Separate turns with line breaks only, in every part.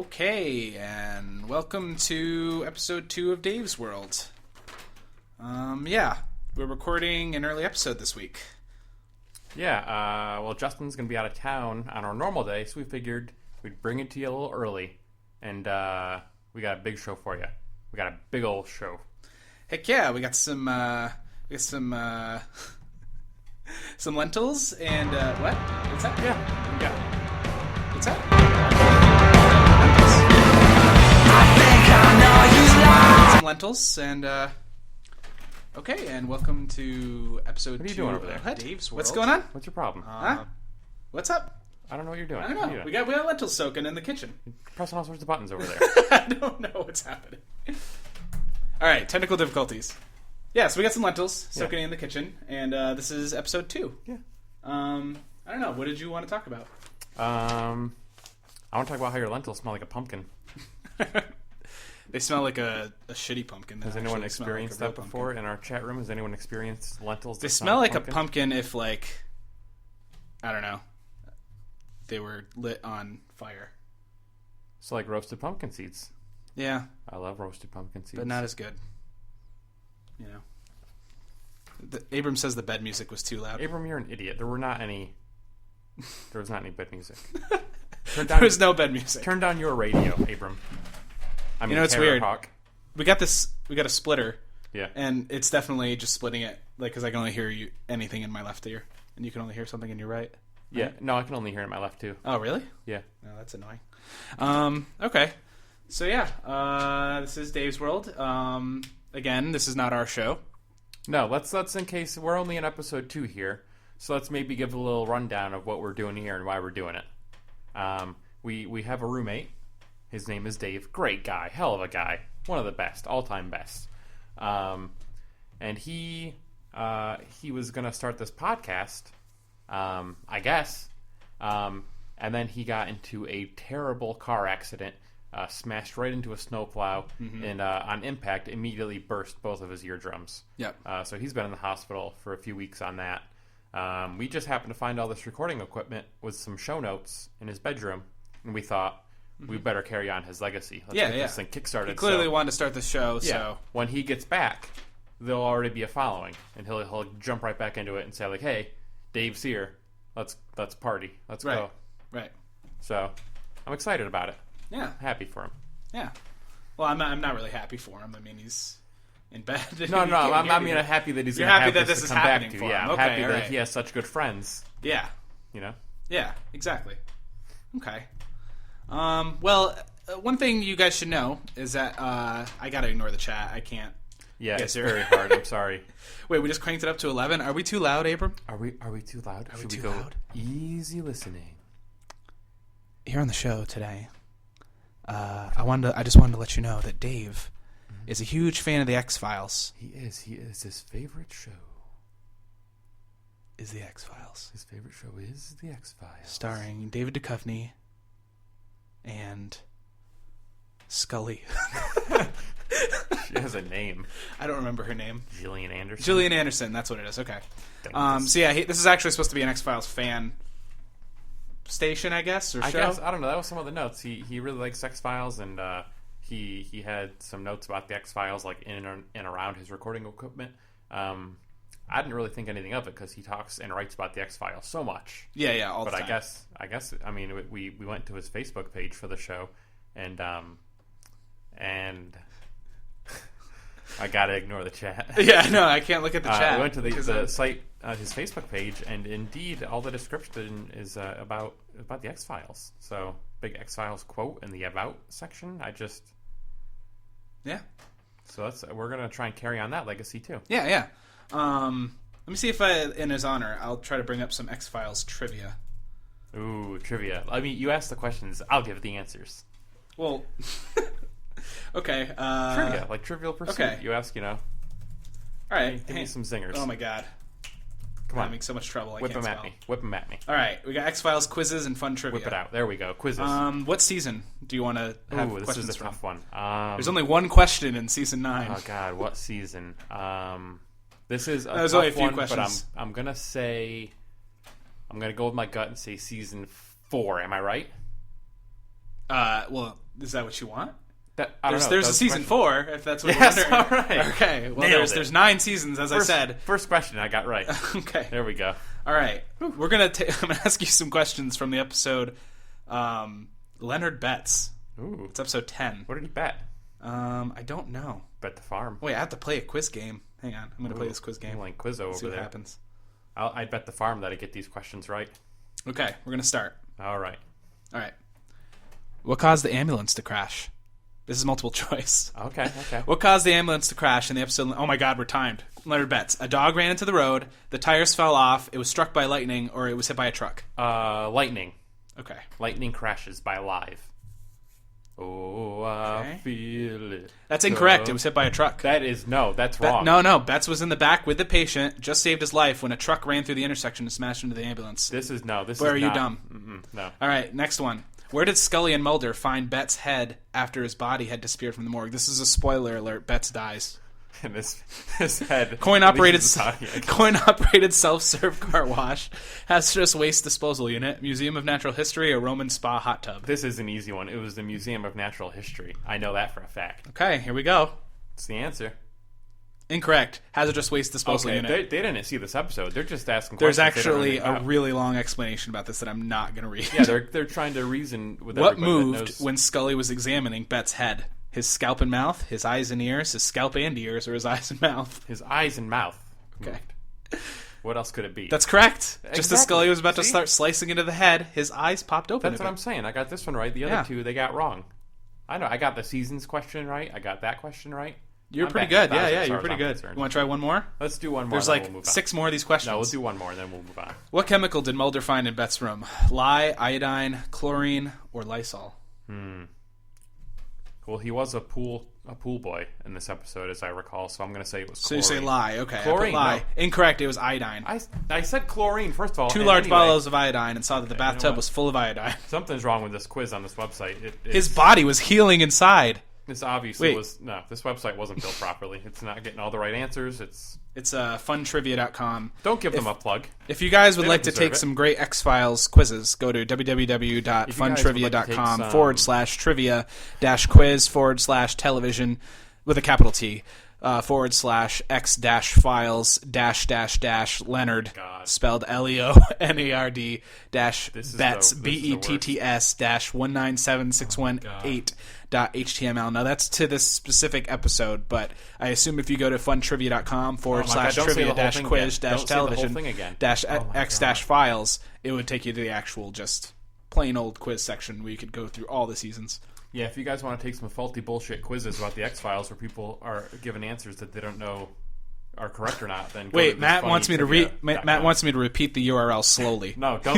Okay, and welcome to episode 2 of Dave's World. We're recording an early episode this week.
Well, Justin's going to be out of town on our normal day, so we figured we'd bring it to you a little early. And we got a big show for you. We got a big old show.
Heck yeah, we got some some lentils and what? What's that?
Yeah.
What's that? Some lentils and okay, and welcome to episode 2.
What are you doing over there?
Dave's World. What's going on?
What's your problem?
What's up?
I don't know what you're doing.
I don't know. We got lentils soaking in the kitchen.
You're pressing all sorts of buttons over there.
I don't know what's happening. All right, technical difficulties. Yeah, so we got some lentils soaking in the kitchen, and this is episode 2.
Yeah.
I don't know. What did you want to talk about?
I want to talk about how your lentils smell like a pumpkin.
They smell like a shitty pumpkin.
Has anyone experienced that before in our chat room? Has anyone experienced lentils?
They smell like a pumpkin if, like, I don't know, they were lit on fire.
So like roasted pumpkin seeds.
Yeah.
I love roasted pumpkin seeds.
But not as good. You know. Abram says the bed music was too loud.
Abram, you're an idiot. There was not any bed music.
There was no bed music.
Turn down your radio, Abram. I mean,
it's weird.
Hawk.
We got a splitter.
Yeah.
And it's definitely just splitting it, like, because I can only hear anything in my left ear, and you can only hear something in your right.
Yeah. No, I can only hear it in my left too.
Oh, really?
Yeah.
No, that's annoying. Okay. So yeah, this is Dave's World. Again, this is not our show.
No, let's in case we're only in episode 2 here, so let's maybe give a little rundown of what we're doing here and why we're doing it. We have a roommate. His name is Dave. Great guy, hell of a guy, one of the best, all-time best. And he was gonna start this podcast, I guess. And then he got into a terrible car accident. Smashed right into a snowplow, and on impact, immediately burst both of his eardrums.
Yep.
So he's been in the hospital for a few weeks on that. We just happened to find all this recording equipment with some show notes in his bedroom, and we thought we better carry on his legacy. Let's get this thing kickstarted.
He clearly wanted to start the show, so
when he gets back, there'll already be a following, and he'll jump right back into it and say like, "Hey, Dave's here. Let's party. Let's go."
Right.
So I'm excited about it.
Yeah.
Happy for him.
Yeah. Well, I'm not really happy for him. I mean, he's in bed.
No, I'm happy that he's going to have this to come back to. Yeah, I'm happy that he has such good friends.
Yeah.
You know?
Yeah, exactly. Okay. Well, one thing you guys should know is that I got to ignore the chat. I can't.
Yeah, it's very hard. I'm sorry.
Wait, we just cranked it up to 11. Are we too loud, Abram?
Are we too loud?
Should we go loud?
Easy listening.
Here on the show today, I just wanted to let you know that Dave is a huge fan of the X-Files.
He is. His favorite show
is the X-Files.
His favorite show is the X-Files,
starring David Duchovny and Scully.
She has a name.
I don't remember her name.
Gillian Anderson.
Gillian Anderson. That's what it is. Okay. So yeah, this is actually supposed to be an X-Files fan station, I guess, or show?
I don't know. That was some of the notes. He really likes X-Files, and he had some notes about the X-Files, like in and around his recording equipment. I didn't really think anything of it because he talks and writes about the X-Files so much.
Yeah, all the time.
But I guess, I mean, we went to his Facebook page for the show, and I gotta ignore the chat.
Yeah, no, I can't look at the chat.
We went to the site, his Facebook page, and indeed, all the description is about the X-Files. So, big X-Files quote in the About section.
Yeah.
So we're gonna try and carry on that legacy too.
Yeah. Let me see if in his honor, I'll try to bring up some X-Files trivia.
Ooh, trivia. I mean, you ask the questions, I'll give the answers.
Well, okay.
Trivia, like Trivial Pursuit.
Okay.
You ask,
All right.
Give me some zingers.
Oh my god.
Come on.
I'm having so much trouble.
Whip them at me. All
right. We got X-Files quizzes and fun trivia.
Whip it out. There we go. Quizzes.
What season do you want to have questions from?
This is a tough one.
There's only one question in season 9.
Oh god, what season? This is a
There's
tough
only a few
one,
questions.
but I'm gonna go with my gut and say season 4. Am I right?
Well, is that what you want?
I don't know.
There's a season 4, if that's what
Yes,
you're wondering.
all right.
Okay, well, there's 9 seasons, as I said.
First question I got right.
Okay.
There we go.
All right. I'm going to ask you some questions from the episode Leonard Bets.
Ooh.
It's episode 10.
What did he bet?
I don't know.
Bet the farm.
Wait, I have to play a quiz game. Hang on. I'm going to play this quiz game.
Like Quizzo over
See what
there.
happens.
I'd bet the farm that I get these questions right.
Okay, we're going to start.
All right.
What caused the ambulance to crash? This is multiple choice.
Okay.
What caused the ambulance to crash in the episode? Oh my God, we're timed. Leonard Bets. A dog ran into the road, the tires fell off, it was struck by lightning, or it was hit by a truck.
Lightning.
Okay.
Lightning crashes by Live. Oh, I feel it.
That's incorrect. It was hit by a truck.
That's wrong.
No. Betts was in the back with the patient, just saved his life when a truck ran through the intersection and smashed into the ambulance. Where are you dumb?
No.
All right, next one. Where did Scully and Mulder find Betts' head after his body had disappeared from the morgue? This is a spoiler alert. Betts dies.
And his head.
Coin-operated self-serve car wash, hazardous waste disposal unit, Museum of Natural History, a Roman spa hot tub.
This is an easy one. It was the Museum of Natural History. I know that for a fact.
Okay, here we go.
It's the answer.
Incorrect. Hazardous waste disposal unit.
They didn't see this episode. They're just asking
There's
questions. There's
actually a really long explanation about this that I'm not going to read.
Yeah, they're trying to reason with
what
everybody that
moved
knows.
when Scully was examining Betts' head? His scalp and mouth, his eyes and ears, his scalp and ears, or his eyes and mouth?
His eyes and mouth.
Okay.
What else could it be?
That's correct. Just as Scully was about to
See?
start slicing into the head, his eyes popped open.
That's what I'm saying. I got this one right. The other two, they got wrong. I know. I got the seasons question right. I got that question right.
You're pretty good. Yeah, you're pretty good. You want to try one more?
Let's do one more.
There's like we'll 6 more of these questions.
No, we'll do one more, and then we'll move on.
What chemical did Mulder find in Betts' room? Lye, iodine, chlorine, or Lysol?
Well, he was a pool boy in this episode, as I recall, so I'm going to say it was
So
chlorine.
you say lye. Okay,
Chlorine,
I put lye.
no.
Incorrect, it was iodine.
I said chlorine, first of all.
2 large bottles of iodine and saw that the bathtub was full of iodine.
Something's wrong with this quiz on this website.
His body was healing inside.
This obviously was... No, this website wasn't built properly. It's not getting all the right answers. It's
funtrivia.com.
Don't give them a plug.
If you guys would like to take
it.
some great X-Files quizzes, go to www.funtrivia.com/trivia-quiz/television with a capital T /X-Files Leonard spelled LEONARD Betts BETTS -19761.8.html. Now that's to this specific episode, but I assume if you go to funtrivia.com /trivia-quiz-television-X-Files, it would take you to the actual just plain old quiz section where you could go through all the seasons.
Yeah, if you guys want to take some faulty bullshit quizzes about the X-Files where people are given answers that they don't know are correct or not, then go to
Matt wants me to repeat the URL slowly.
No, don't.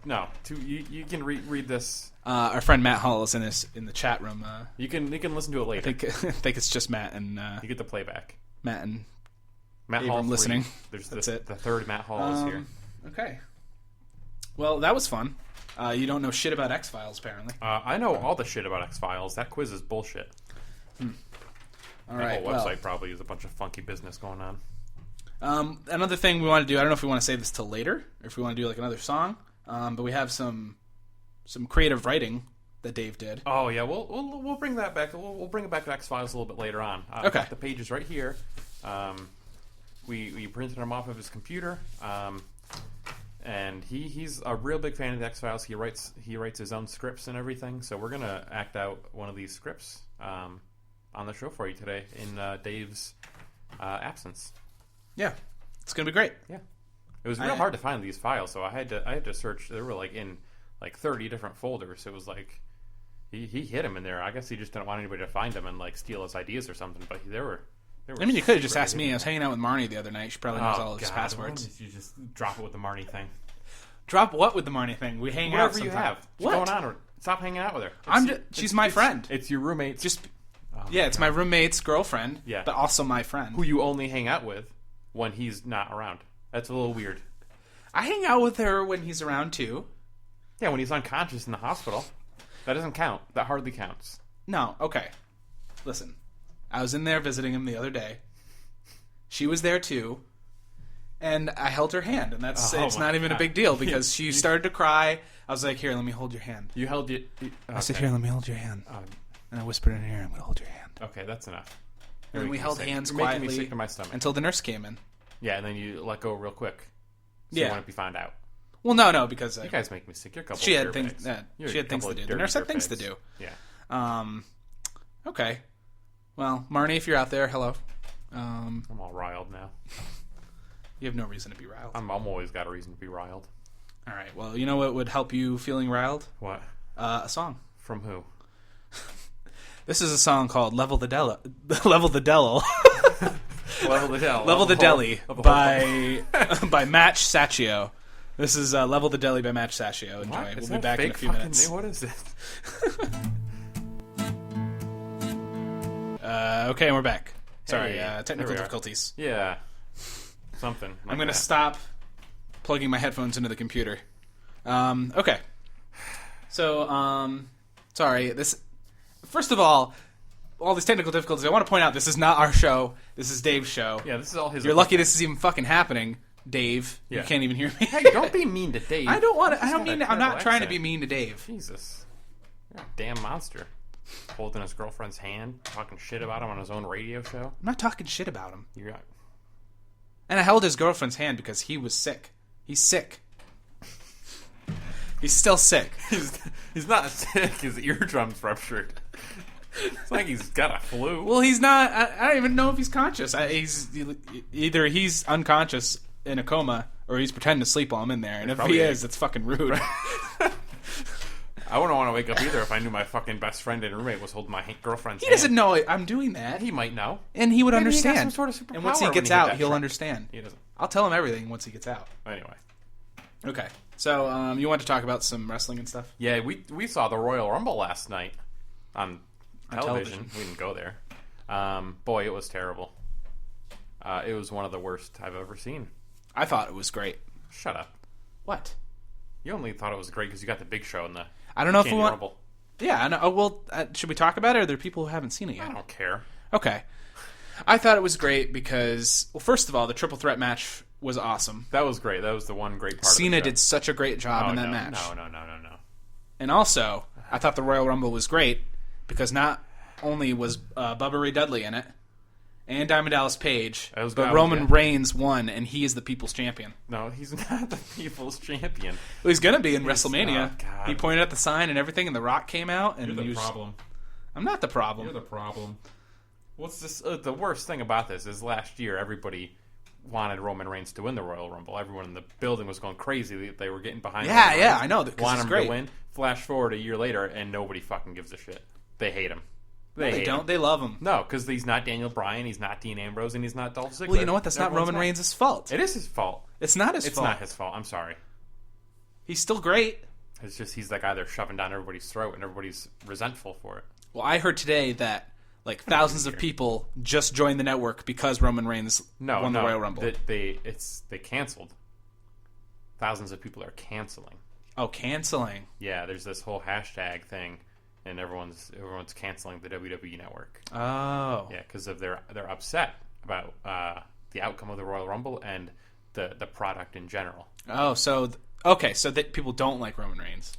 No. You can read this.
Our friend Matt Hall is in the chat room.
You can listen to it later.
I think it's just Matt and
you get the playback.
Matt
Abram
Hall listening.
That's it. The third Matt Hall is here.
Okay. Well, that was fun. You don't know shit about X-Files, apparently.
I know all the shit about X-Files. That quiz is bullshit.
All
right. The whole website probably is a bunch of funky business going on.
Another thing we want to do, I don't know if we want to save this till later, or if we want to do like another song, but we have some creative writing that Dave did.
Oh yeah, we'll bring that back. We'll bring it back to X-Files a little bit later on.
Okay.
I've got the pages right here. We printed them off of his computer. And he's a real big fan of the X-Files. He writes his own scripts and everything. So we're gonna act out one of these scripts on the show for you today in Dave's absence.
Yeah, it's gonna be great.
Yeah, it was real hard to find these files, so I had to search. They were like in 30 different folders. It was like he hid them in there. I guess he just didn't want anybody to find them and like steal his ideas or something. But they were
I mean, you could have just asked me. I was hanging out with Marnie the other night. She probably knows all of his passwords.
Why did you just drop it with the Marnie thing?
Drop what with the Marnie thing? We hang out sometime.
Whatever you have.
What's
going on? Or stop hanging out with her.
She's my friend.
It's your roommate.
It's my roommate's girlfriend.
Yeah.
But also my friend.
Who you only hang out with when he's not around. That's a little weird.
I hang out with her when he's around too.
Yeah, when he's unconscious in the hospital. That doesn't count. That hardly counts.
No. Okay. Listen. I was in there visiting him the other day. She was there too. And I held her hand, and it's
Oh
not
my
even a
God.
big deal because she started to cry. I was like, "Here, let me hold your hand."
You held it.
I said, "Here, let me hold your hand." And I whispered in her ear, "I'm going to hold your hand."
Okay, that's enough.
And then we held hands
You're making me
quietly
sick to my stomach.
until the nurse came in.
Yeah, and then you let go real quick. So
Yeah.
you want to be found out.
Well, no, because
You guys make me sick. You're a couple
she
of
had things.
dirtbags. You're
She
a
had things
couple
to
of
do. The
dirty
nurse had things to
dirtbags.
do.
Yeah.
Okay. Well, Marnie, if you're out there, hello.
I'm all riled now.
You have no reason to be riled.
I'm always got a reason to be riled.
All right. Well, you know what would help you feeling riled?
What?
A song.
From who?
This is a song called "Level the Deli." Level the Dello.
Level the Deli.
Level the Deli
Level the
by by Match Saccio. This is Level the Deli by Match Saccio. Enjoy.
What?
We'll
Is
be
that
back in a
fake
few
fucking
minutes.
name? What is this?
Okay, and we're back. Sorry,
Hey, there
technical
we are.
difficulties.
Yeah. Something. Like
I'm going to
that.
stop plugging my headphones into the computer. Okay. So, sorry. First of all these technical difficulties. I want to point out this is not our show. This is Dave's show.
Yeah, this is all his.
You're lucky this is even fucking happening, Dave.
Yeah.
You can't even hear me.
Hey, don't be mean to Dave.
I don't want to.
He's
I don't
got a
mean. I'm
terrible
not trying to be
accent.
mean to Dave.
Jesus. You're a damn monster. Holding his girlfriend's hand, talking shit about him on his own radio show.
I'm not talking shit about him.
You're not.
And I held his girlfriend's hand because he was sick. He's sick. He's still sick.
He's not sick. His eardrum's ruptured. It's like he's got a flu.
Well, he's not. I don't even know if he's conscious. Either he's unconscious in a coma or he's pretending to sleep while I'm in there. And if he
probably
is, it's fucking rude.
I wouldn't want to wake up either if I knew my fucking best friend and roommate was holding my girlfriend's
He
hand.
doesn't know I'm doing that.
He might know.
And he would
Maybe he
understand.
got some sort of superpower
and once he
when
gets
he hit
out,
that
he'll
truck.
understand.
He doesn't.
I'll tell him everything once he gets out.
Anyway.
Okay. So, you want to talk about some wrestling and stuff?
Yeah, we saw the Royal Rumble last night on television. We didn't go there. Boy, it was terrible. It was one of the worst I've ever seen.
I thought it was great.
Shut up.
What?
You only thought it was great because you got the Big Show in the
I don't know if we
Candy
want...
Rumble.
Yeah, I know. Oh, well, should we talk about it, or are there people who haven't seen it
I
yet?
don't care.
Okay. I thought it was great because, well, first of all, the triple threat match was awesome.
That was great. That was the one great part
Cena
of the show.
did such a great job in that match.
No.
And also, I thought the Royal Rumble was great because not only was Bubba Ray Dudley in it and Diamond Dallas Page,
That was
but
good,
Roman
yeah.
Reigns won, and he is the People's Champion.
No, he's not the People's Champion.
Well, he's going to be in WrestleMania.
oh, God.
He pointed at the sign and everything, and The Rock came out. And he was, I'm not the problem.
You're the problem. What's this? The worst thing about this is last year everybody wanted Roman Reigns to win the Royal Rumble. Everyone in the building was going crazy. They were getting behind.
Yeah,
Roman
yeah,
Reigns,
I know, 'cause
want
he's
him
great.
to win. Flash forward a year later, and nobody fucking gives a shit. They hate him.
They
hate
don't.
him.
They love him.
No, because he's not Daniel Bryan, he's not Dean Ambrose, and he's not Dolph Ziggler.
Well, you know what? That's not
Everyone's
Roman Reigns' fault.
It is his fault.
It's not his
It's
fault.
not his fault. I'm sorry.
He's still great.
It's just he's the guy they're shoving down everybody's throat, and everybody's resentful for it.
Well, I heard today that like thousands of people just joined the network because Roman Reigns won the Royal Rumble.
They canceled. Thousands of people are canceling.
Oh, canceling.
Yeah, there's this whole hashtag thing, and everyone's canceling the WWE network.
Oh.
Yeah, because of they're upset about the outcome of the Royal Rumble and the product in general.
Oh, so okay, so that people don't like Roman Reigns.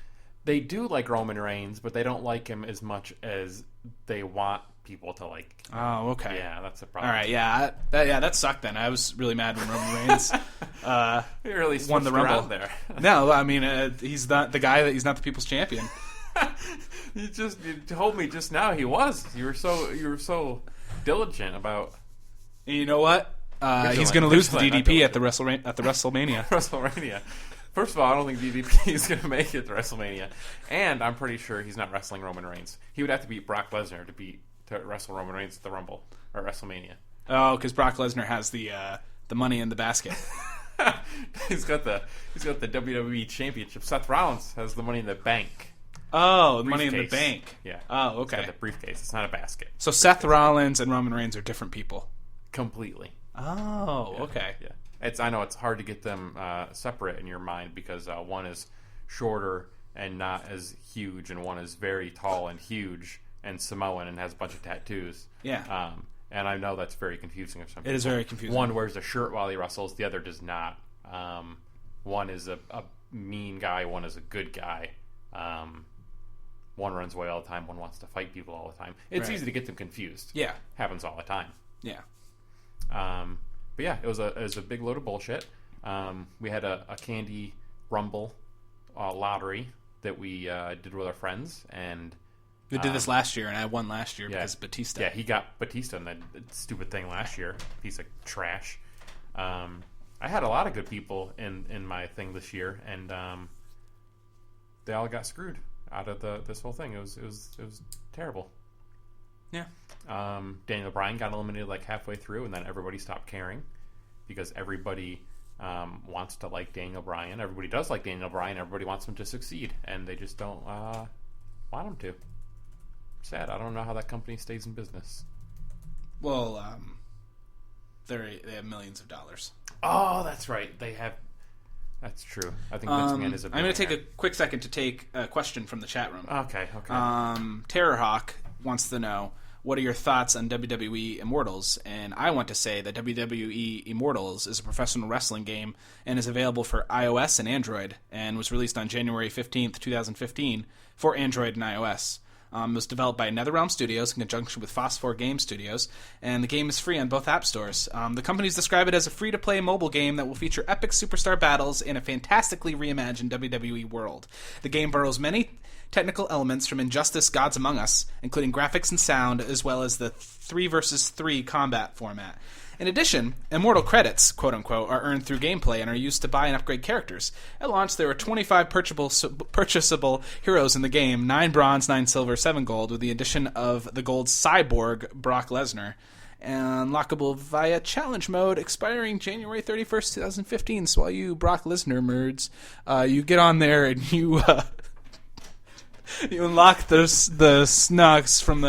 They do like Roman Reigns, but they don't like him as much as they want people to like.
Oh, okay.
Yeah, that's the
All
problem.
right, yeah, that sucked. Then I was really mad when Roman Reigns
He really
won the
switched
Rumble.
around there.
No, I mean he's not the guy that he's not the People's Champion.
You told me just now he was. You were so diligent about
And you know what? He's going to lose to DDP at the WrestleMania.
WrestleMania. First of all, I don't think DDP is going to make it to WrestleMania, and I'm pretty sure he's not wrestling Roman Reigns. He would have to beat Brock Lesnar to wrestle Roman Reigns at the Rumble or WrestleMania.
Oh, because Brock Lesnar has the money in the basket.
He's got the WWE Championship. Seth Rollins has the Money in the Bank.
Oh, Money in the
Briefcase.
Bank.
Yeah.
Oh,
He's got
okay.
the briefcase. It's not a basket.
So Seth Rollins and Roman Reigns are different people.
Completely.
Oh, okay.
Yeah. I know it's hard to get them separate in your mind because one is shorter and not as huge, and one is very tall and huge and Samoan and has a bunch of tattoos.
Yeah.
And I know that's very confusing for some people.
It is very confusing.
One wears a shirt while he wrestles, the other does not. One is a mean guy, one is a good guy. One runs away all the time, one wants to fight people all the time. It's easy to get them confused.
Yeah.
Happens all the time.
Yeah.
But yeah, it was a big load of bullshit. We had a candy rumble lottery that we did with our friends, and
we did this last year, and I won last year because Batista.
Yeah, he got Batista in that stupid thing last year. Piece of trash. I had a lot of good people in my thing this year, and they all got screwed out of this whole thing. It was terrible.
Yeah.
Daniel Bryan got eliminated like halfway through, and then everybody stopped caring because everybody wants to like Daniel Bryan. Everybody does like Daniel Bryan. Everybody wants him to succeed, and they just don't want him to. Sad. I don't know how that company stays in business.
Well, they have millions of dollars.
Oh, that's right. They have. That's true. I think Vince McMahon is a.
I'm going to take a quick second to take a question from the chat room.
Okay.
Terrorhawk wants to know, what are your thoughts on WWE Immortals? And I want to say that WWE Immortals is a professional wrestling game and is available for iOS and Android, and was released on January 15th, 2015 for Android and iOS. It was developed by NetherRealm Studios in conjunction with Phosphor Game Studios, and the game is free on both app stores. The companies describe it as a free-to-play mobile game that will feature epic superstar battles in a fantastically reimagined WWE world. The game borrows many technical elements from Injustice Gods Among Us, including graphics and sound, as well as the 3 versus 3 combat format. In addition, Immortal credits, quote-unquote, are earned through gameplay and are used to buy and upgrade characters. At launch, there were 25 purchasable heroes in the game, 9 bronze, 9 silver, 7 gold, with the addition of the gold cyborg Brock Lesnar. Unlockable via challenge mode, expiring January 31st, 2015. So all you Brock Lesnar nerds, you get on there and you you unlock the snugs from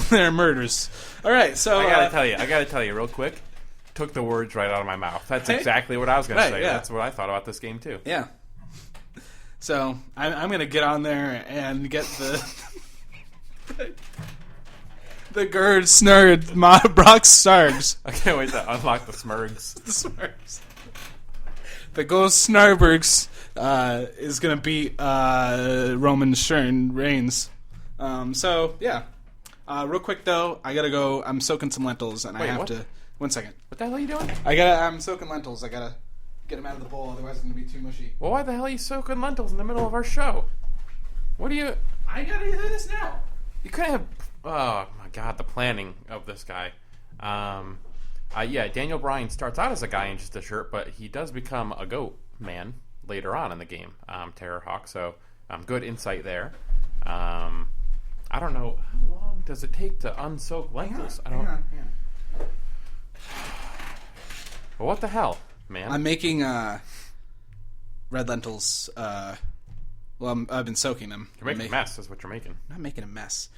their murders. All right, so
I gotta tell you real quick. Took the words right out of my mouth. That's exactly what I was gonna say.
Yeah.
That's what I thought about this game too.
Yeah. So I'm gonna get on there and get the Gerd Snurd Brock Sargs.
I can't wait to unlock the Smurgs.
The Smurgs. The Ghost Snarbergs is gonna beat Roman Reigns. So yeah. Real quick though, I gotta go. I'm soaking some lentils, and I have to. 1 second.
What the hell are you doing?
I'm soaking lentils. I gotta get them out of the bowl, otherwise it's gonna be too mushy.
Well, why the hell are you soaking lentils in the middle of our show? What do you?
I gotta do this now.
You couldn't have. Oh my god, the planning of this guy. Yeah, Daniel Bryan starts out as a guy in just a shirt, but he does become a goat man later on in the game. Terrorhawk. So good insight there. I don't know, how long does it take to unsoak lentils?
Hang on.
Well, what the hell, man?
I'm making red lentils. I've been soaking them.
You're making a mess, is what you're making.
I'm not making a mess.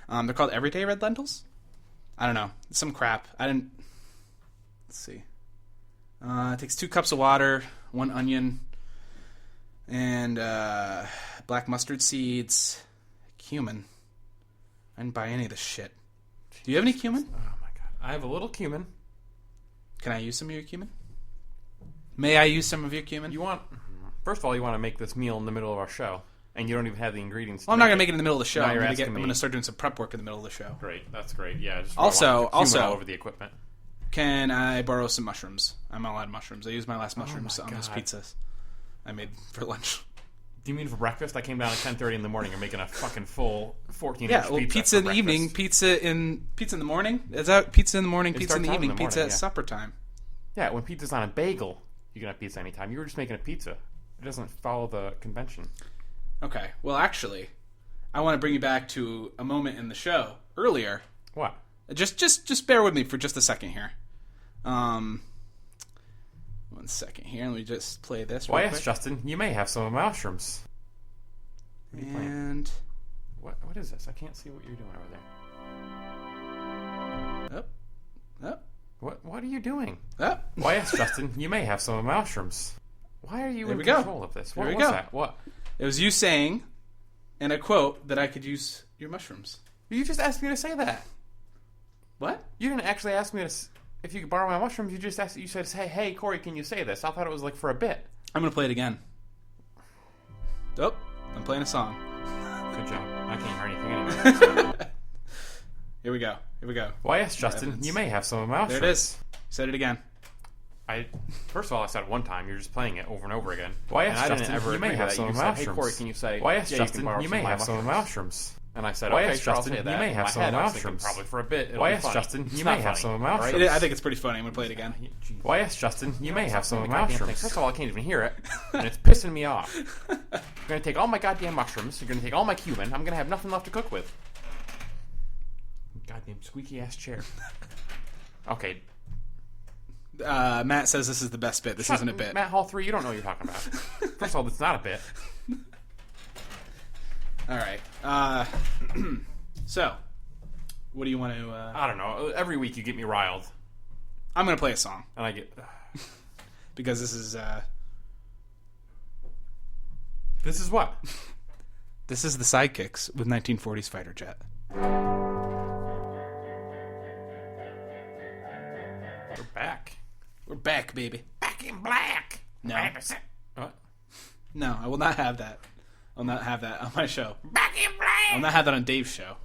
They're called everyday red lentils? I don't know. It's some crap. Let's see. It takes 2 cups of water, 1 onion, and black mustard seeds, cumin. I didn't buy any of this shit. Do you have any cumin?
Oh my god. I have a little cumin.
Can I use some of your cumin? May I use some of your cumin?
First of all, you want to make this meal in the middle of our show, and you don't even have the ingredients.
Well, I'm not going to make it in the middle of the show.
Now
I'm going to start doing some prep work in the middle of the show.
Great, that's great. Yeah. Just
also,
all over the equipment.
Can I borrow some mushrooms? I'm all out of mushrooms. I used my last mushrooms on those pizzas I made for lunch.
Do you mean for breakfast? I came down at 10:30 in the morning. You're making a fucking full 14-inch
pizza. Yeah, well, pizza in the evening, pizza in the morning. Is that pizza in the morning, pizza in the evening, pizza at supper time?
Yeah, when pizza's on a bagel, you can have pizza anytime. You were just making a pizza. It doesn't follow the convention.
Okay. Well, actually, I want to bring you back to a moment in the show earlier.
What?
Just bear with me for just a second here. 1 second here. Let me just play this.
Why, yes, Justin, you may have some mushrooms.
And
what is this? I can't see what you're doing over there.
Up.
What are you doing?
Up.
Why, yes, Justin, you may have some mushrooms. Why are you in control of this? What was that? What?
It was you saying, in a quote, that I could use your mushrooms.
You just asked me to say that.
What?
You didn't actually ask me if you could borrow my mushrooms. You just asked. You said, "Hey, Corey, can you say this?" I thought it was like for a bit.
I'm gonna play it again. Oh, I'm playing a song.
Good job. I can't hear anything anyway.
Here we go.
Why, yes, Justin, you may have some of my mushrooms.
There it is. Said it again.
First of all, I said it one time. You're just playing it over and over again. Why, yes,
I
Justin,
didn't ever
you may have some of my mushrooms.
Hey, Corey, can you say?
Why, yes,
yeah,
Justin, you may have some of my mushrooms.
And I said,
Why,
okay,
yes,
sure, I'll
Justin,
say
you
that.
may
In
have
my
some
head,
of my
I was thinking
mushrooms.
probably for a bit. It'll
Why,
be
yes,
funny.
Justin,
It's
you
not
may have
funny,
some of my
right?
mushrooms.
I think it's pretty funny. I'm gonna play it again.
Why, yes, Justin, you may have some of my mushrooms.
First of all, I can't even hear it, and it's pissing me off. You're going to take all my goddamn mushrooms. You're going to take all my cumin. I'm going to have nothing left to cook with. Goddamn squeaky-ass chair. Okay.
Matt says this is the best bit. This isn't a bit.
Matt Hall 3, you don't know what you're talking about. First of all, it's not a bit.
All right. So, what do you want to...
I don't know. Every week you get me riled.
I'm going to play a song.
And I get...
Because this is...
This is what?
This is the Sidekicks with 1940s Fighter Jet.
We're back.
We're back, baby.
Back in black.
No.
What?
No, I will not have that. I'll not have that on my show.
Back in black.
I'll not have that on Dave's show.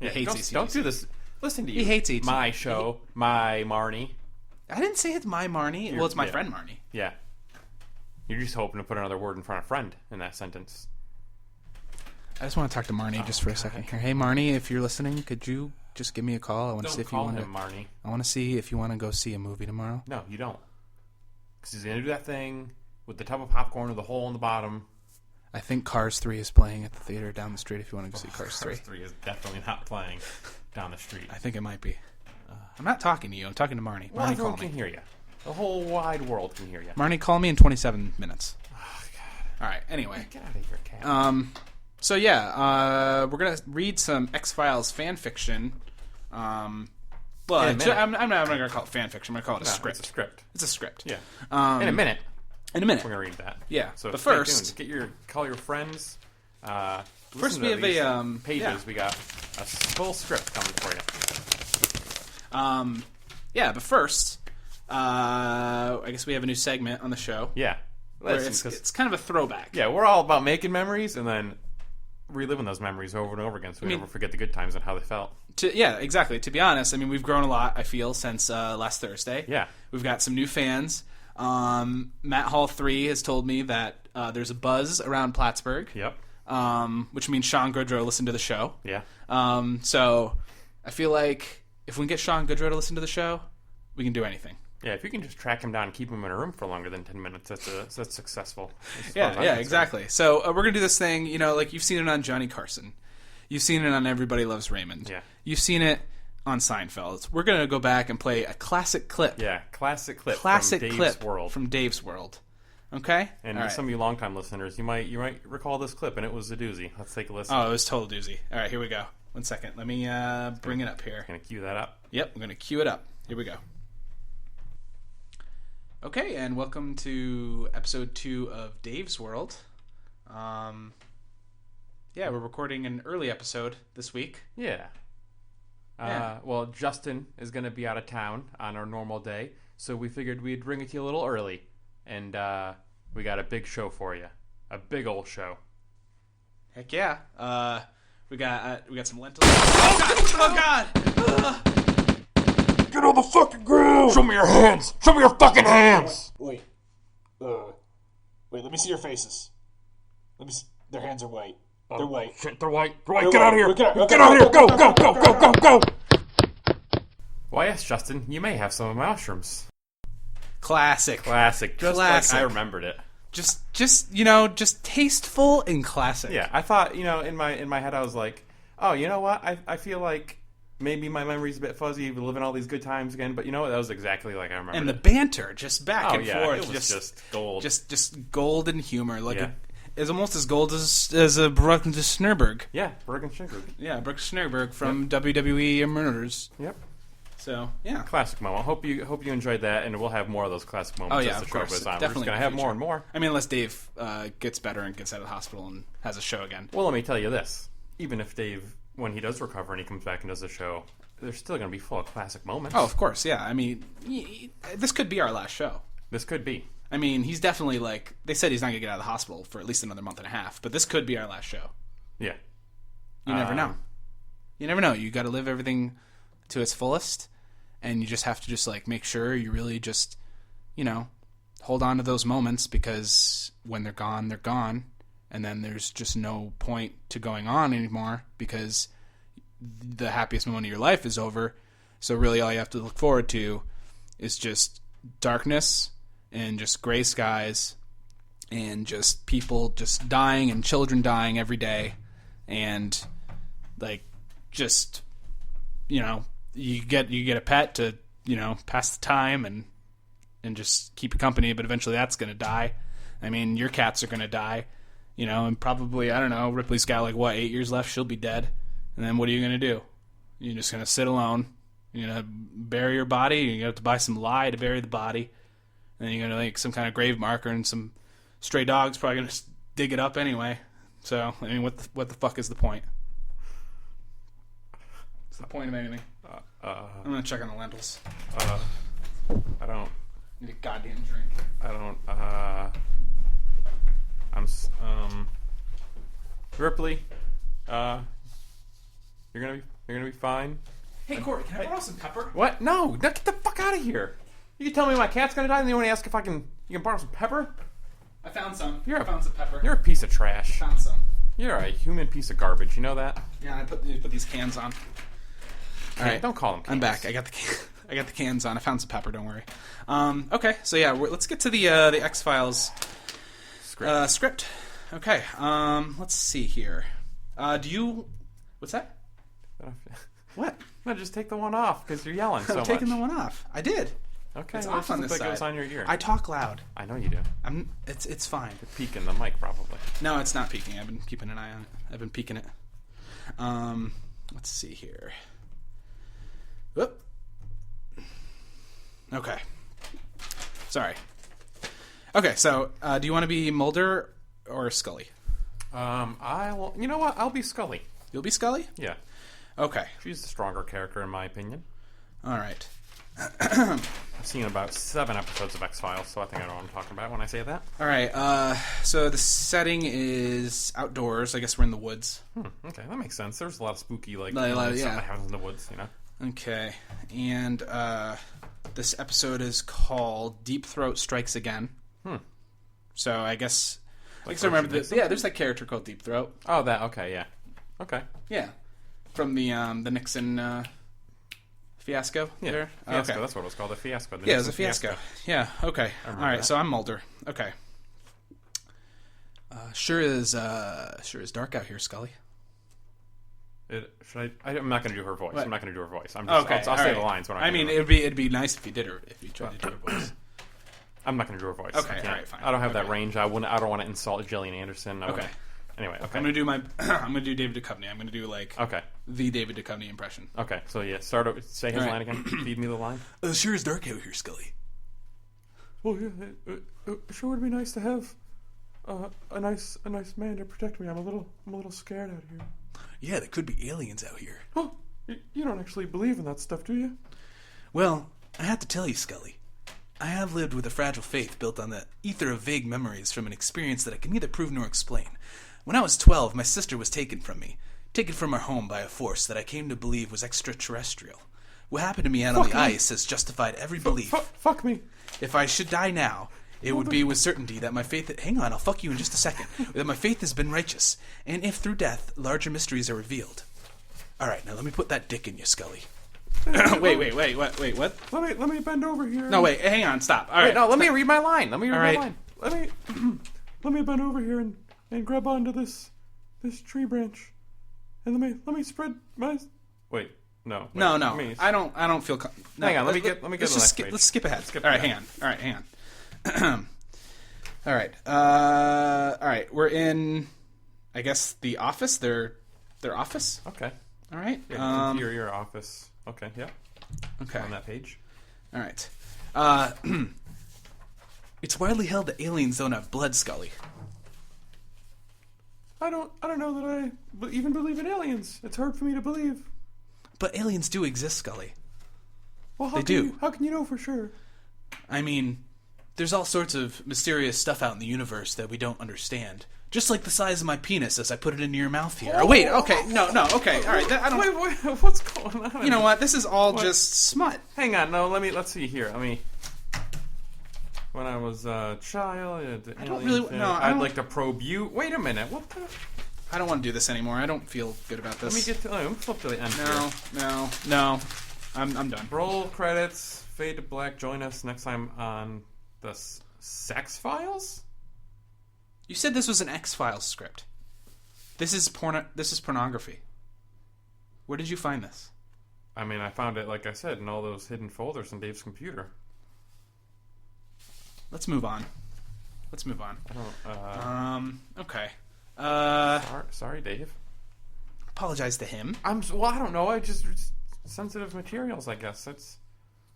He
Yeah,
hates ACDC.
don't do this. Listen to you.
He hates ACDC.
My show. My Marnie.
I didn't say it's my Marnie. Well, it's my friend Marnie.
Yeah. You're just hoping to put another word in front of friend in that sentence.
I just want to talk to Marnie just for a second here. Hey, Marnie, if you're listening, could you just give me a call? I want to see if you want to.
Marnie.
I want to see if you want to go see a movie tomorrow.
No, you don't. Because he's going to do that thing with the tub of popcorn with the hole in the bottom.
I think Cars 3 is playing at the theater down the street if you want to go see Cars 3.
Cars 3 is definitely not playing down the street.
I think it might be. I'm not talking to you. I'm talking to Marnie.
Well,
Marnie,
everyone
call me.
can hear you. The whole wide world can hear you.
Marnie, call me in 27 minutes.
Oh, God.
All right. Anyway.
Get out of here, cat.
So yeah, we're gonna read some X-Files fan fiction. Well, I'm not gonna call it fan fiction. I'm gonna call it a script.
It's a script.
It's a script.
Yeah. In a minute.
In a minute.
We're gonna read that.
Yeah.
So
but
stay
first,
tuned. Call your friends.
First we have a
pages.
yeah.
We got a full script coming for you.
Yeah, but first, I guess we have a new segment on the show.
Yeah.
Where it's kind of a throwback.
Yeah, we're all about making memories and then reliving those memories over and over again, so we never forget the good times and how they felt.
Yeah, exactly. To be honest, I mean, we've grown a lot, I feel, since last Thursday.
Yeah.
We've got some new fans. Matt Hall 3 has told me that there's a buzz around Plattsburgh.
Yep.
Which means Sean Goodrow listened to the show.
Yeah.
So I feel like if we can get Sean Goodrow to listen to the show, we can do anything.
Yeah, if you can just track him down and keep him in a room for longer than 10 minutes, that's successful.
Yeah, exactly. So we're going to do this thing, like you've seen it on Johnny Carson. You've seen it on Everybody Loves Raymond.
Yeah.
You've seen it on Seinfeld. We're going to go back and play a classic clip.
Yeah, classic clip
from Dave's World. Okay?
And some of you longtime listeners, you might recall this clip, and it was a doozy. Let's take a listen.
Oh, it was total doozy. All right, here we go. 1 second. Let me bring it up here.
Going to cue that up?
Yep, I'm going to cue it up. Here we go. Okay, and welcome to episode 2 of Dave's World. Yeah, we're recording an early episode this week.
Yeah. Well, Justin is going to be out of town on our normal day, so we figured we'd bring it to you a little early. And we got a big show for you. A big old show.
Heck yeah. We got some lentils. Oh, God! Oh, God!
Get on the fucking ground! Show me your hands! Show me your fucking hands!
Wait, let me see your faces. Let me see. Their hands are white. They're white.
Shit, they're white. They're white.
They're
Get out of
white.
here!
Okay,
Get out of here! Go, go, go, go, go, go!
Why, yes, Justin, you may have some of my mushrooms.
Classic.
Just
Classic.
like I remembered it.
Just tasteful and classic.
Yeah, I thought, in my head I was like, oh, you know what? I feel like maybe my memory's a bit fuzzy, living all these good times again, but you know what? That was exactly like I remember.
And the banter, just back and forth.
It was just gold.
Just golden humor. Like
Yeah.
it's almost as gold as a Brooke Schnurberg.
Yeah, Bergen Schinberg.
Yeah, Brooke Schnurberg from WWE Murders.
Yep.
So, yeah.
Classic moment. Hope you enjoyed that, and we'll have more of those classic moments as the show goes on. We're just going to have more and more.
I mean, unless Dave gets better and gets out of the hospital and has a show again.
Well, let me tell you this. Even if Dave when he does recover and he comes back and does the show, they're still going to be full of classic moments.
Oh, of course, yeah. I mean, this could be our last show.
This could be.
I mean, he's definitely like they said he's not gonna get out of the hospital for at least another month and a half. But this could be our last show.
Yeah.
You never know. You never know. You got to live everything to its fullest, and you just have to just like make sure you really just, hold on to those moments, because when they're gone, and then there's just no point to going on anymore because the happiest moment of your life is over. So really, all you have to look forward to is just darkness and just gray skies and just people just dying and children dying every day, and like just you get a pet to pass the time and just keep you company, but eventually that's going to die. I mean, your cats are going to die, and probably, I don't know, Ripley's got 8 years left, she'll be dead, and then what are you going to do? You're just going to sit alone, bury your body, you're going to have to buy some lye to bury the body, and then you're going to some kind of grave marker, and some stray dog's probably going to dig it up anyway. So, I mean, what the fuck is the point? What's the point of anything? I'm going to check on the lentils.
I don't...
Need a goddamn drink.
I don't, Ripley, you're gonna be fine.
Hey, Corey, can I borrow some pepper?
What? No, get the fuck out of here. You can tell me my cat's gonna die, and then you want to ask if you can borrow some pepper?
I found some.
I
found some pepper.
You're a piece of trash.
Found some.
You're a human piece of garbage, you know that?
Yeah, I put these cans on. All right,
don't call them cans.
I'm back. I got the cans on. I found some pepper. Don't worry. Okay, so yeah, let's get to the X-Files script. Okay. Let's see here. Do you? What's that? What?
No, just take the one off because you're yelling so
I'm
much.
taking the one off. I did.
Okay,
It's
well,
off on this
like
side.
It was on your ear.
I talk loud.
I know you do.
It's fine.
You're peeking the mic, probably.
No, it's not peeking. I've been keeping an eye on it. I've been peeking it. Let's see here. Whoop. Okay. Sorry. Okay, so do you want to be Mulder or Scully?
I will. You know what? I'll be Scully.
You'll be Scully?
Yeah.
Okay.
She's the stronger character, in my opinion.
All right.
I've seen about 7 episodes of X-Files, so I think I know what I'm talking about when I say that.
All right. So the setting is outdoors. I guess we're in the woods.
Okay, that makes sense. There's a lot of spooky, stuff
yeah.
that happens in the woods,
Okay. And this episode is called Deep Throat Strikes Again. So I guess... I remember there's that character called Deep Throat.
Oh, that, okay, yeah. Okay.
Yeah. From the Nixon fiasco there?
Fiasco,
Okay.
that's what it was called, a fiasco.
Yeah, it was a fiasco. Yeah, okay. All right, that. So I'm Mulder. Okay. Sure is dark out here, Scully.
I'm not going to do her voice.
What?
I'm not going to do her voice. I'm just,
okay.
I'll say the lines. When
it'd be nice if you did if you tried to do her voice.
I'm not going to do her voice.
Okay, all right, fine.
I don't have that range. I don't want to insult Gillian Anderson.
Okay.
Anyway, okay.
I'm gonna do David Duchovny. I'm gonna do the David Duchovny impression.
Okay, so yeah, start over. Say his line again. Feed me the line.
Sure is dark out here, Scully.
Well, yeah, it sure would be nice to have a nice man to protect me. I'm a little scared out here.
Yeah, there could be aliens out here.
Oh, you don't actually believe in that stuff, do you?
Well, I have to tell you, Scully. I have lived with a fragile faith built on the ether of vague memories from an experience that I can neither prove nor explain. When I was 12, my sister was taken from me. Taken from our home by a force that I came to believe was extraterrestrial. What happened to me out on the ice has justified every belief.
Fuck me.
If I should die now, it would be with certainty that my faith... Hang on, I'll fuck you in just a second. That my faith has been righteous, and if through death, larger mysteries are revealed. All right, now let me put that dick in you, Scully. Wait, what?
Let me bend over here.
No, wait, hang on, stop. All right.
Wait, no, let me read my line. Let me read my line.
Let me bend over here and grab onto this tree branch, and let me spread my.
Wait, no.
No. I don't feel. No,
hang on. Let me get.
Let's just skip. Let's skip ahead. All right, hang on. All right. We're in. I guess the office. Their office.
Okay.
All right.
Yeah, interior office. Okay. Yeah.
Okay.
On that page.
All right. It's widely held that aliens don't have blood, Scully.
I don't know that even believe in aliens. It's hard for me to believe.
But aliens do exist, Scully.
Well,
They do.
How can you know for sure?
I mean, there's all sorts of mysterious stuff out in the universe that we don't understand. Just like the size of my penis as I put it into your mouth here. Oh, wait, okay, no, okay, all right. I don't.
Wait, what's going on?
You know what? This is all just smut.
Hang on, no. Let's see here. When I was a child,
I don't really. No,
I'd like to probe you. Wait a minute. What the?
I don't want to do this anymore. I don't feel good about this.
Let me get to. Let me flip to the end. Here.
No. I'm done.
Roll credits. Fade to black. Join us next time on the Sex Files.
You said this was an X-Files script. This is pornography. Where did you find this?
I mean, I found it, like I said, in all those hidden folders in Dave's computer.
Let's move on.
I don't.
Okay.
Sorry, Dave.
Apologize to him.
I don't know. It's sensitive materials, I guess. It's.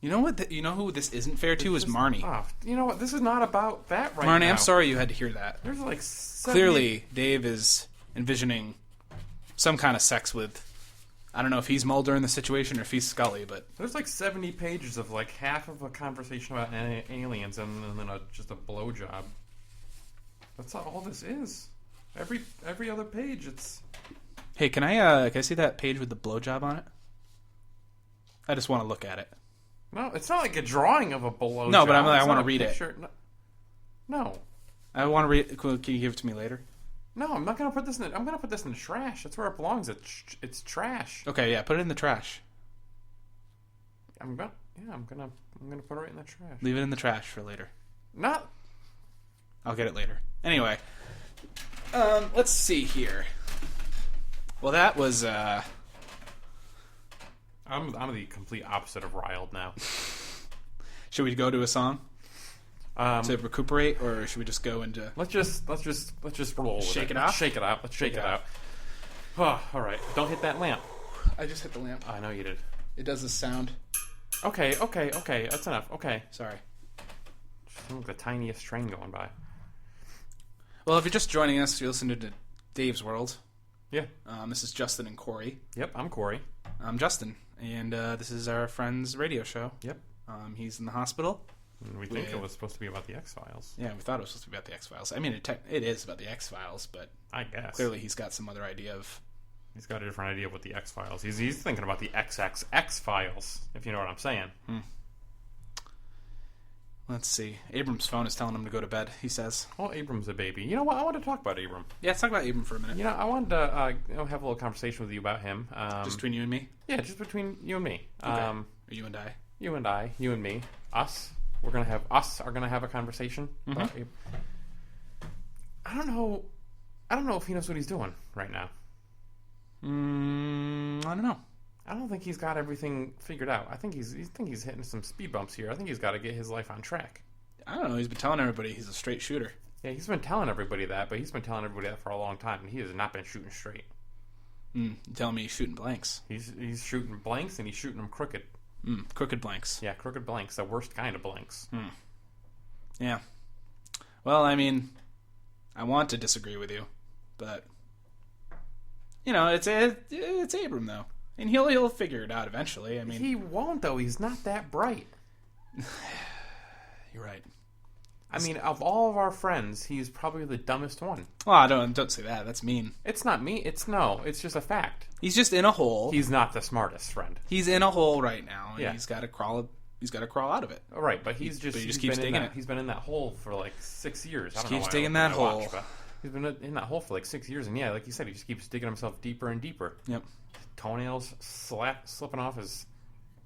You know what? You know who this isn't fair to is Marnie.
You know what? This is not about that right
Marnie,
now.
I'm sorry you had to hear that.
There's like 70...
Clearly, Dave is envisioning some kind of sex with. I don't know if he's Mulder in the situation or if he's Scully, but
there's like 70 pages of like half of a conversation about aliens and then just a blowjob. That's all this is. Every other page, it's.
Hey, can I see that page with the blowjob on it? I just want to look at it.
No, it's not like a drawing of a blowjob.
No, but I want to read it.
No.
I want to read it. Can you give it to me later?
No, I'm not gonna put this in. I'm gonna put this in the trash. That's where it belongs. It's trash.
Okay, yeah, put it in the trash.
I'm gonna put it right in the trash.
Leave it in the trash for later.
Not.
I'll get it later. Anyway, let's see here. Well, that was.
I'm the complete opposite of riled now.
Should we go to a song to recuperate, or should we just go into?
Let's just roll.
Shake it off.
Shake it out. Let's shake it out. Oh, all right. Don't hit that lamp.
I just hit the lamp.
I know you did.
It does this sound.
Okay. That's enough. Okay.
Sorry.
Just like the tiniest train going by.
Well, if you're just joining us, you're listening to Dave's World.
Yeah.
This is Justin and Corey.
Yep. I'm Corey.
I'm Justin, and this is our friend's radio show.
Yep.
He's in the hospital.
And we think it was supposed to be about the X-Files.
Yeah, we thought it was supposed to be about the X-Files. I mean, it is about the X-Files, but
I guess
clearly he's got some other idea of.
He's got a different idea of what the X-Files. He's thinking about the XXX Files, if you know what I'm saying.
Let's see. Abram's phone is telling him to go to bed, he says.
Oh, Abram's a baby. You know what? I want to talk about Abram.
Yeah, let's talk about Abram for a minute.
You know, I wanted to have a little conversation with you about him.
Just between you and me?
Yeah, just between you and me.
Okay. Or you and I?
You and I. You and me. Us. We're going to have a conversation about Abram. I don't know if he knows what he's doing right now.
I don't know.
I don't think he's got everything figured out. I think he's hitting some speed bumps here. I think he's got to get his life on track.
I don't know. He's been telling everybody he's a straight shooter.
Yeah, he's been telling everybody that, but he's been telling everybody that for a long time, and he has not been shooting straight.
You telling me he's shooting blanks?
He's shooting blanks, and he's shooting them crooked.
Crooked blanks.
Yeah, crooked blanks. The worst kind of blanks.
Yeah. Well, I mean, I want to disagree with you, but you know, it's Abram though. And he'll figure it out eventually. I mean,
he won't though. He's not that bright.
You're right.
I mean, of all of our friends, he's probably the dumbest one.
Well, don't say that. That's mean.
It's not me. It's just a fact.
He's just in a hole.
He's not the smartest friend.
He's in a hole right now, and
yeah.
he's got to crawl. He's got to crawl out of it.
All right, but he just
keeps digging it.
He's been in that hole for like 6 years.
Just keeps digging that hole.
He's been in that hole for like 6 years, and yeah, like you said, he just keeps digging himself deeper and deeper.
Yep.
Toenails slipping off his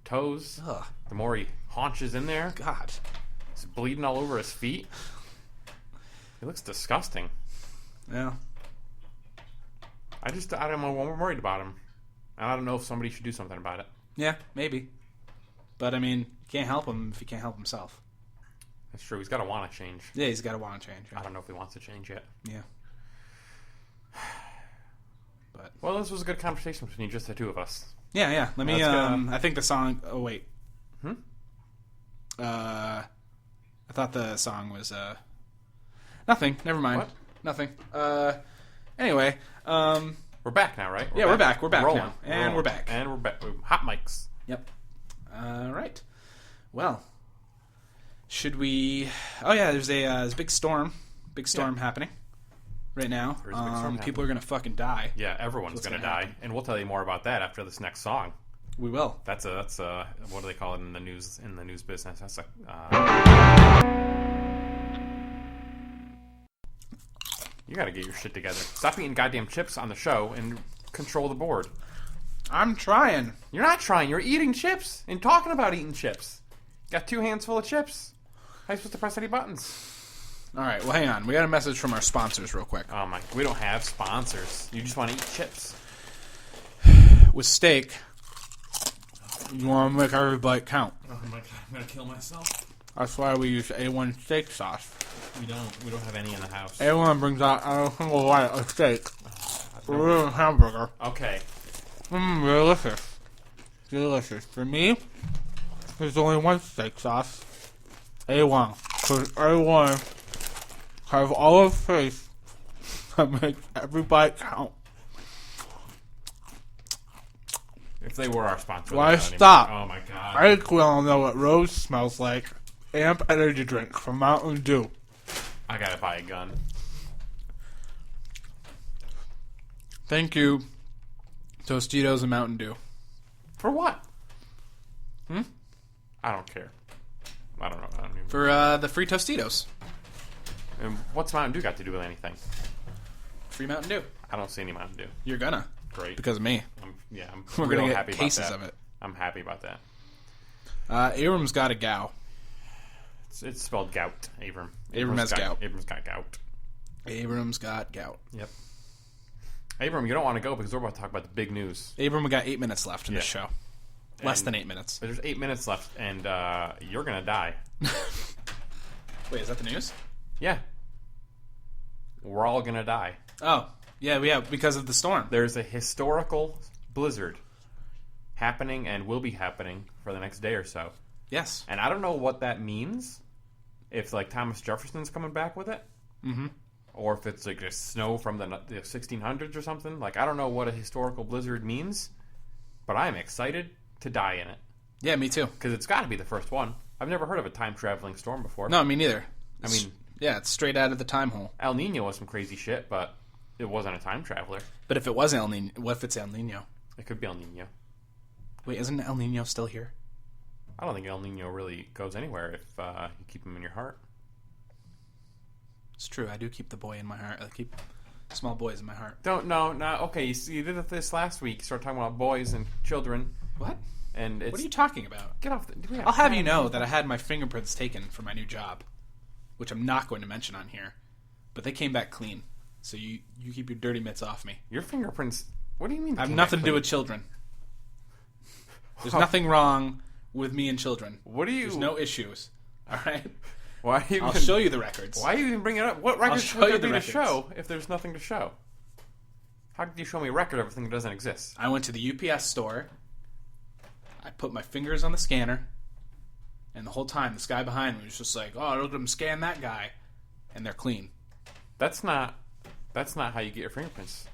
toes.
Ugh.
The more he haunches in there,
God,
he's bleeding all over his feet. He looks disgusting.
Yeah.
I don't know. I'm worried about him. I don't know if somebody should do something about it.
Yeah, maybe. But I mean, you can't help him if he can't help himself.
That's true. He's got to want to change.
Yeah, he's got to want to change. Right?
I don't know if he wants to change yet.
Yeah. But
well, this was a good conversation between just the two of us.
Yeah. Let me. I think the song. Oh wait. I thought the song was. Nothing. Never mind.
What?
Nothing. Anyway,
We're back now, right?
we're back. We're back
Rolling.
now. And we're back.
And we're back. Hot mics.
Yep. All right. Well, should we... Oh, yeah, there's a big storm. Big storm happening right now.
There's a big storm
people are going to fucking die.
Yeah, everyone's going to die.
happen.
And we'll tell you more about that after this next song.
We will.
That's a what do they call it in the news business? That's a you got to get your shit together. Stop eating goddamn chips on the show and control the board.
I'm trying.
You're not trying. You're eating chips and talking about eating chips. Got 2 hands full of chips. How are you supposed to press any buttons?
All right, well, hang on. We got a message from our sponsors real quick.
Oh my! We don't have sponsors. You just want to eat chips.
With steak, you want to make every bite count.
Oh my god! I'm gonna kill myself.
That's why we use A1 steak sauce.
We don't have any in the house.
A1 brings out a single bite of steak. A real hamburger.
Okay.
Delicious. Delicious. For me, there's only one steak sauce. A1. Because A1 has all of face that makes every bite count.
If they were our sponsor.
Why
they're not
stop?
anymore. Oh my god.
I think we all know what Rose smells like. Amp energy drink from Mountain Dew.
I gotta buy a gun.
Thank you, Tostitos and Mountain Dew.
For what? I don't care. I don't know. I don't even.
For the free Tostitos.
And what's Mountain Dew got to do with anything?
Free Mountain Dew.
I don't see any Mountain Dew.
You're gonna.
Great.
Because of me.
I'm
We're
real
gonna get
happy
cases
about that.
of it.
I'm happy about that.
Abram's got a gow.
It's spelled gout, Abram.
Abram has gout.
Abram's got gout.
Abram's got gout.
Yep. Abram, you don't want to go because we're about to talk about the big news.
Abram, we got 8 minutes left in
Yeah.
this show. Less
And
than 8 minutes.
There's 8 minutes left, and you're gonna die.
Wait, is that the news?
Yeah. We're all gonna die.
Oh, yeah, because of the storm.
There's a historical blizzard happening and will be happening for the next day or so.
Yes.
And I don't know what that means. If, like, Thomas Jefferson's coming back with it.
Mm-hmm.
Or if it's, like, just snow from the 1600s or something. Like, I don't know what a historical blizzard means. But I'm excited to die in it.
Yeah, me too.
Because it's got to be the first one. I've never heard of a time-traveling storm before.
No, me neither.
I mean...
Yeah, it's straight out of the time hole.
El Nino was some crazy shit, but it wasn't a time traveler.
But if it was El Nino, what if it's El Nino?
It could be El Nino.
Wait, isn't El Nino still here?
I don't think El Nino really goes anywhere if you keep him in your heart.
It's true. I do keep the boy in my heart. I keep small boys in my heart.
No. Okay, you did this last week. You started talking about boys and children.
What?
And it's...
What are you talking about?
Get off the...
I'll have you know that I had my fingerprints taken for my new job, which I'm not going to mention on here, but they came back clean. So you keep your dirty mitts off me.
Your fingerprints... What do you mean?
I have nothing to do with children. There's nothing wrong with me and children.
What do you...
There's no issues. All right?
Why are you
I'll
even...
show you the records.
Why are you even bringing it up? What records
show
would
you
there
the
be to
records.
show if there's nothing to show? How could you show me a record of everything that doesn't exist?
I went to the UPS store. I put my fingers on the scanner. And the whole time, this guy behind me was just like, oh, look at him scan that guy. And they're clean.
That's not how you get your fingerprints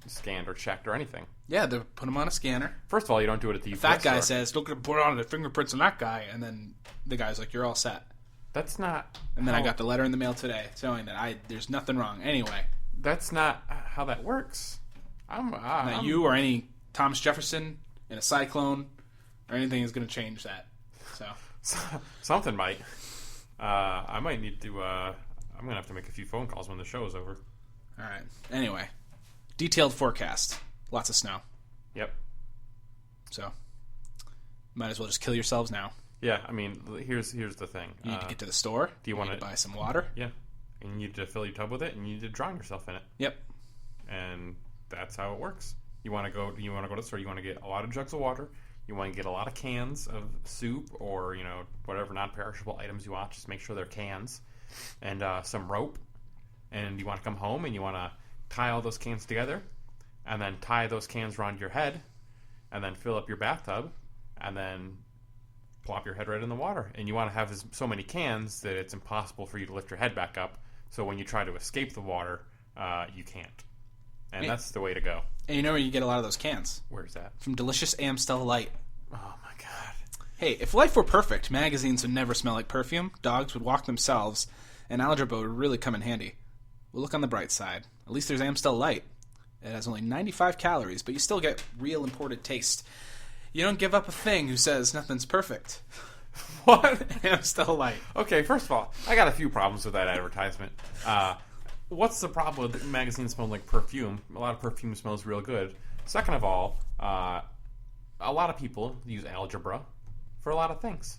scanned or checked or anything.
Yeah, they put them on a scanner.
First of all, you don't do it at the UPS
Fat guy
store.
says, look at put on the fingerprints on that guy. And then the guy's like, you're all set.
That's not...
And then I got the letter in the mail today showing that there's nothing wrong. Anyway.
That's not how that works.
That you or any Thomas Jefferson in a cyclone or anything is going to change that. So
Something might. I might need to... I'm going to have to make a few phone calls when the show is over.
all right. Anyway, detailed forecast. Lots of snow.
Yep.
So might as well just kill yourselves now.
Yeah, I mean, here's the thing.
You need to get to the store.
do you
want
wanna-
to buy some water?
Yeah. And you need to fill your tub with it, and you need to drown yourself in it.
Yep.
And that's how it works. You want to go to the store. You want to get a lot of jugs of water. You want to get a lot of cans of soup or whatever non-perishable items you want. Just make sure they're cans, and some rope. And you want to come home and you want to tie all those cans together, and then tie those cans around your head, and then fill up your bathtub, and then plop your head right in the water. And you want to have so many cans that it's impossible for you to lift your head back up. So when you try to escape the water, you can't. And
Yeah.
that's the way to go.
And you know where you get a lot of those cans?
Where's that?
From delicious Amstel Light.
Oh my god.
Hey, if life were perfect, magazines would never smell like perfume, dogs would walk themselves, and algebra would really come in handy. We'll look on the bright side. At least there's Amstel Light. It has only 95 calories, but you still get real imported taste. You don't give up a thing who says nothing's perfect.
What?
Amstel Light.
Okay, first of all, I got a few problems with that advertisement. What's the problem with magazines smelling like perfume? A lot of perfume smells real good. Second of all, a lot of people use algebra for a lot of things.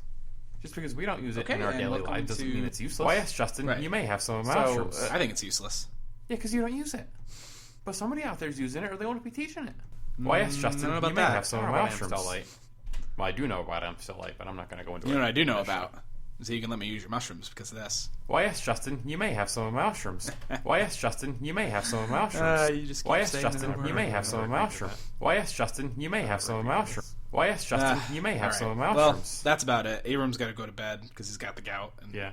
Just because we don't use it
Okay,
in our
and
daily
welcome
life doesn't
to-
mean it's useless. Why, yes, Justin,
Right.
you may have some
So,
mushrooms.
I think it's useless.
Yeah, because you don't use it. But somebody out there's using it, or they won't be teaching it. Why, yes, Justin,
I don't know about
you may
that.
have some
I don't know about
mushrooms.
Amstel Light.
Well, I do know about Amstel Light, but I'm not going to go into it.
You know what I do know
in this show.
about? So you can let me use your mushrooms because of this.
Why, yes, Justin, you may have some mushrooms. Why, yes, Justin, you may have some mushrooms.
You just keep
Why, yes,
saying
Justin,
that
you may have some mushrooms. Why, yes, Justin, you may have some mushrooms. Why, yes, Justin, you may have some
Well,
mushrooms.
that's about it. Abram's got to go to bed because he's got the gout. And,
Yeah,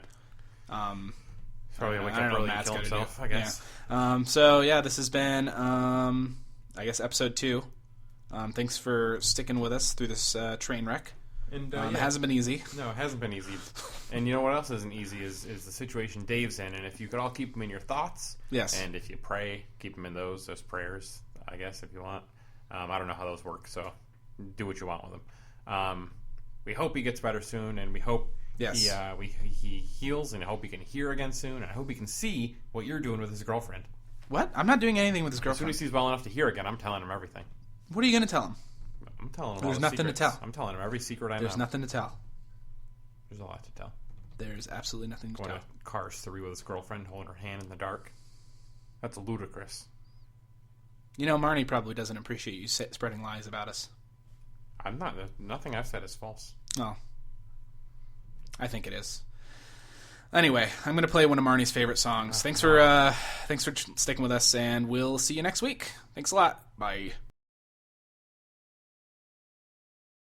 He's
probably wake up early and kill himself, I guess.
So yeah, this has been, I guess, episode 2. Thanks for sticking with us through this train wreck.
And
It hasn't been easy.
No, it hasn't been easy. And you know what else isn't easy is the situation Dave's in. And if you could all keep him in your thoughts,
Yes.
and if you pray, keep him in those prayers, I guess, if you want. I don't know how those work, so do what you want with them. We hope he gets better soon, and we hope
Yes.
he heals, and I hope he can hear again soon, and I hope he can see what you're doing with his girlfriend.
What? I'm not doing anything with his
As soon
girlfriend.
as he's well enough to hear again, I'm telling him everything.
What are you going to tell him?
I'm telling him all
There's
the
nothing to
secrets.
tell.
I'm telling him every secret I know.
There's nothing to tell.
There's a lot to tell.
There's absolutely nothing to
Going
tell.
to Cars 3 with his girlfriend holding her hand in the dark. That's ludicrous.
You know, Marnie probably doesn't appreciate you spreading lies about us.
I'm not. Nothing I've said is false.
No. I think it is. Anyway, I'm going to play one of Marnie's favorite songs. Thanks for sticking with us, and we'll see you next week. Thanks a lot. Bye.